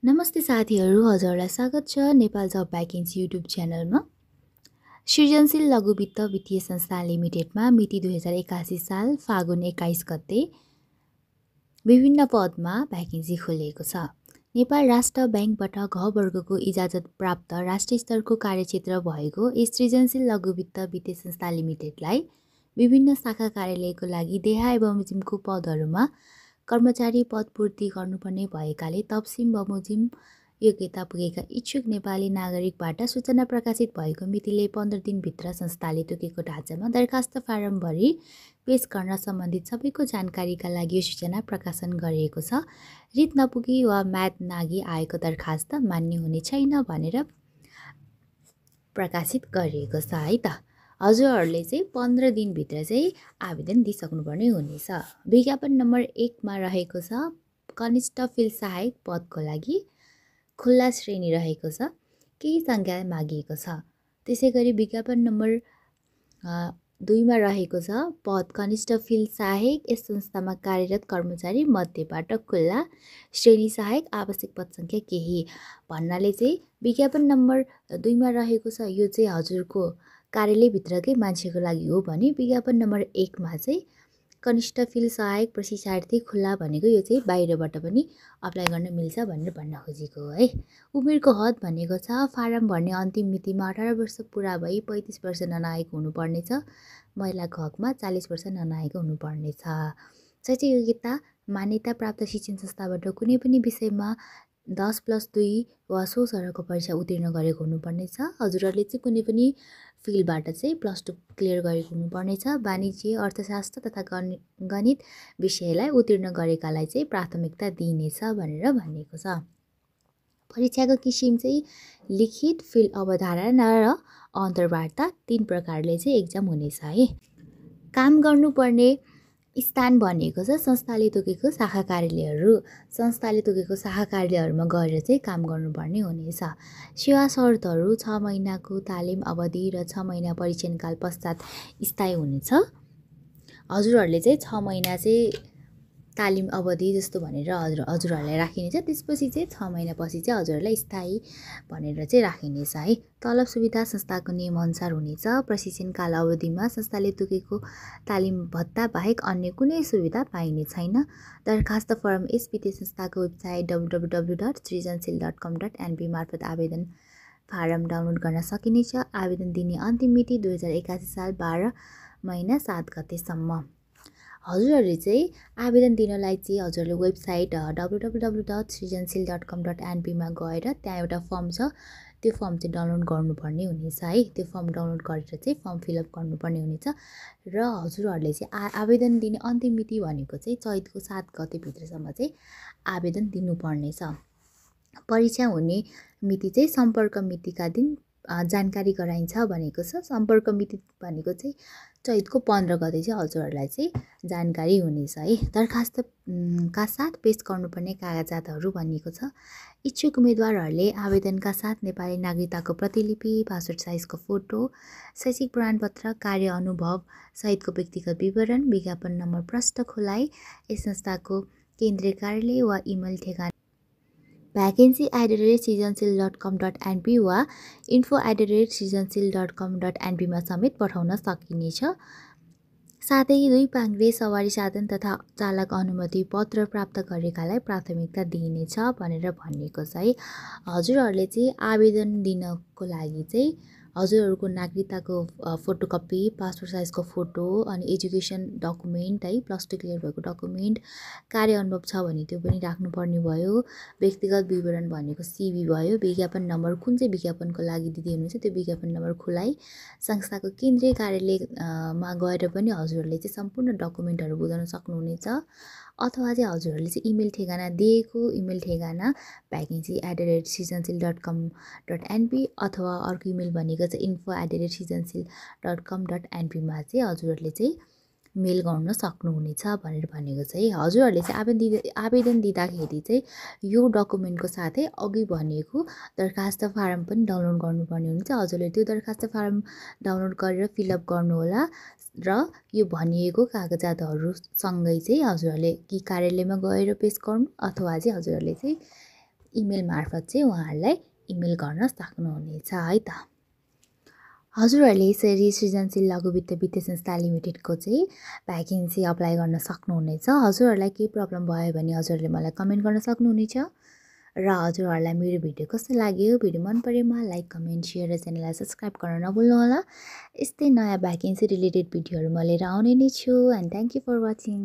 नमस्ते साथीहरू, हजुरलाई स्वागत छ नेपाल जब भ्याकेन्सी युट्युब च्यानलमा। सृजनशील लघु वित्त वित्तीय संस्थान लिमिटेडमा मिति 2081 साल फागुन 21 गते विभिन्न पदमा भ्याकेन्सी खोलिएको छ। नेपाल राष्ट्र ब्याङ्कबाट घ वर्गको इजाजत प्राप्त राष्ट्रिय स्तरको कार्यक्षेत्र भएको यस सृजनशील लघु वित्त वित्तीय संस्थान लिमिटेडलाई विभिन्न शाखा कार्यालयको लागि देहा एवं बमोजिमको पदहरूमा कर्मचारी पद पूर्ति गर्नुपर्ने भएकाले तपसिम बमोजिम योग्यता पुगेका इच्छुक नेपाली नागरिकबाट सूचना प्रकाशित भएको मितिले 15 दिनभित्र संस्थाले तोकेको ढाँचामा दरखास्त फारम भरी पेश गर्न सम्बन्धित सबैको जानकारीका लागि यो सूचना प्रकाशन गरिएको छ। रित नपुगी वा म्याद नागी आएको दरखास्त मान्य हुने छैन भनेर प्रकाशित गरिएको छ है त। हजुरहरूले चाहिँ 15 दिनभित्र चाहिँ आवेदन दिइसक्नुपर्ने हुनेछ। विज्ञापन नम्बर 1 मा रहेको छ कनिष्ठ फिल्ड सहायक पदको लागि खुल्ला श्रेणी रहेको छ, केही सङ्ख्या मागिएको छ। त्यसै गरी विज्ञापन नम्बर 2 मा रहेको छ पद कनिष्ठ फिल्ड सहायक यस संस्थामा कार्यरत कर्मचारी मध्येबाट खुल्ला श्रेणी सहायक आवश्यक पद सङ्ख्या केही भन्नाले चाहिँ विज्ञापन नम्बर 2 मा रहेको छ यो चाहिँ हजुरको कार्यालयभित्रकै मान्छेको लागि हो भने विज्ञापन नम्बर 1 मा चाहिँ कनिष्ठ फिल्ड सहायक प्रशिक्षार्थी खुल्ला भनेको यो चाहिँ बाहिरबाट पनि अप्लाई गर्न मिल्छ भनेर भन्न खोजेको हो है। उमेरको हद भनेको छ फारम भर्ने अन्तिम मितिमा 18 वर्ष पुरा भई 35 वर्ष ननागेको हुनुपर्नेछ। महिलाको हकमा 40 वर्ष ननागेको हुनुपर्नेछ। शैक्षिक योग्यता मान्यता प्राप्त शिक्षण संस्थाबाट कुनै पनि विषयमा 10+2 वा सो सरहको परीक्षा उत्तीर्ण गरेको हुनुपर्नेछ। हजुरहरूले चाहिँ कुनै पनि फिल्डबाट चाहिँ +2 क्लियर गरेको हुनुपर्नेछ। वाणिज्य अर्थशास्त्र तथा गणित विषयलाई उत्तीर्ण गरेकालाई चाहिँ प्राथमिकता दिइनेछ भनेर भनिएको छ। परीक्षाको किसिम चाहिँ लिखित, फिल्ड अवधारणा र अन्तर्वार्ता 3 प्रकारले चाहिँ एक्जाम हुनेछ है। काम गर्नुपर्ने स्थान भनेको छ संस्थाले तोकेको शाखा कार्यालयहरू। संस्थाले तोकेको शाखा कार्यालयहरूमा गएर चाहिँ काम गर्नुपर्ने हुनेछ। सेवा शर्तहरू 6 महिनाको तालिम अवधि र 6 महिना परीक्षणकाल पश्चात स्थायी हुनेछ। हजुरहरूले चाहिँ 6 महिना चाहिँ तालिम अवधि जस्तो भनेर हजुरहरूलाई राखिनेछ। त्यसपछि चाहिँ 6 महिनापछि चाहिँ हजुरहरूलाई स्थायी भनेर चाहिँ राखिनेछ है। तलब सुविधा संस्थाको नियमअनुसार हुनेछ। प्रशिक्षणकाल अवधिमा संस्थाले तोकेको तालिम भत्ता बाहेक अन्य कुनै सुविधा पाइने छैन। दरखास्त फर्म यस वित्तीय संस्थाको वेबसाइट www.srijanshil.com.np मार्फत आवेदन फारम डाउनलोड गर्न सकिनेछ। आवेदन दिने अन्तिम मिति 2081 साल 12 महिना 7 गतेसम्म। हजुरहरूले चाहिँ आवेदन दिनलाई चाहिँ हजुरहरूले वेबसाइट www.srijanshil.com.np मा गएर त्यहाँ एउटा फर्म छ, त्यो फर्म चाहिँ डाउनलोड गर्नुपर्ने हुनेछ है। त्यो फर्म डाउनलोड गरेर चाहिँ फर्म फिलअप गर्नुपर्ने हुनेछ र हजुरहरूले चाहिँ आवेदन दिने अन्तिम मिति भनेको चाहिँ चैतको 7 गतेभित्रसम्म चाहिँ आवेदन दिनुपर्नेछ। परीक्षा हुने मिति चाहिँ सम्पर्क मितिका दिन जानकारी गराइन्छ भनेको छ। सम्पर्क मिति भनेको चाहिँ चैतको 15 गते चाहिँ हजुरहरूलाई चाहिँ जानकारी हुनेछ है। दरखास्त का साथ पेश गर्नुपर्ने कागजातहरू भनिएको छ। इच्छुक उम्मेदवारहरूले आवेदनका साथ नेपाली नागरिकताको प्रतिलिपि, पासपोर्ट साइजको फोटो, शैक्षिक प्रमाणपत्र, कार्य अनुभव सहितको व्यक्तिगत विवरण, विज्ञापन नम्बर प्रष्ट खोलाइ, यस संस्थाको केन्द्रीय कार्यालय वा इमेल ठेगाना vacancy@srijanshil.com.np वा info@srijanshil.com.np मा समेत पठाउन सकिनेछ। साथै 2 पाङ्ग्रे सवारी साधन तथा चालक अनुमति पत्र प्राप्त गरेकालाई प्राथमिकता दिइनेछ भनेर भनिएको छ है। हजुरहरूले चाहिँ आवेदन दिनको लागि चाहिँ हजुरहरूको नागरिकताको फोटोकपी, पासपोर्ट साइजको फोटो अनि एजुकेसन डकुमेन्ट है, +2 क्लियर भएको डकुमेन्ट, कार्य अनुभव छ भने त्यो पनि राख्नुपर्ने भयो। व्यक्तिगत विवरण भनेको CV भयो। विज्ञापन नम्बर कुन चाहिँ विज्ञापनको लागि दिँदै हुनुहुन्छ त्यो विज्ञापन नम्बर खुलाइ, संस्थाको केन्द्रीय कार्यालयमा गएर पनि हजुरहरूले चाहिँ सम्पूर्ण डकुमेन्टहरू बुझाउन सक्नुहुनेछ। अथवा चाहिँ हजुरहरूले चाहिँ इमेल ठेगाना दिएको इमेल ठेगाना vacancy@srijanshil.com.np अथवा अर्को इमेल भनेको चाहिँ info@srijanshil.com.np मा चाहिँ हजुरहरूले चाहिँ मेल गर्न सक्नुहुनेछ भनेर भनेको छ है। हजुरहरूले चाहिँ आवेदन दिँदाखेरि चाहिँ यो डकुमेन्टको साथै अघि भनेको दरखास्त फारम पनि डाउनलोड गर्नुपर्ने हुन्छ। हजुरले त्यो दरखास्त फारम डाउनलोड गरेर फिलअप गर्नुहोला र यो भनिएको कागजातहरूसँगै चाहिँ हजुरहरूले कि कार्यालयमा गएर पेश गर्नु अथवा चाहिँ हजुरहरूले चाहिँ इमेल मार्फत चाहिँ उहाँहरूलाई इमेल गर्न सक्नुहुनेछ है त। हजुरहरूले यसरी सृजनशील लघु वित्त वित्तीय संस्था लिमिटेडको चाहिँ भ्याकेन्सी अप्लाई गर्न सक्नुहुनेछ। हजुरहरूलाई केही प्रब्लम भयो भने हजुरहरूले मलाई कमेन्ट गर्न सक्नुहुनेछ। र हजुरहरूलाई मेरो भिडियो कस्तो लाग्यो, भिडियो मन परेमा लाइक, कमेन्ट, सेयर र च्यानललाई सब्सक्राइब गर्न नभुल्नुहोला। यस्तै नयाँ भ्याकेन्सी रिलेटेड भिडियोहरू म लिएर आउने नै छु। And thank you for watching.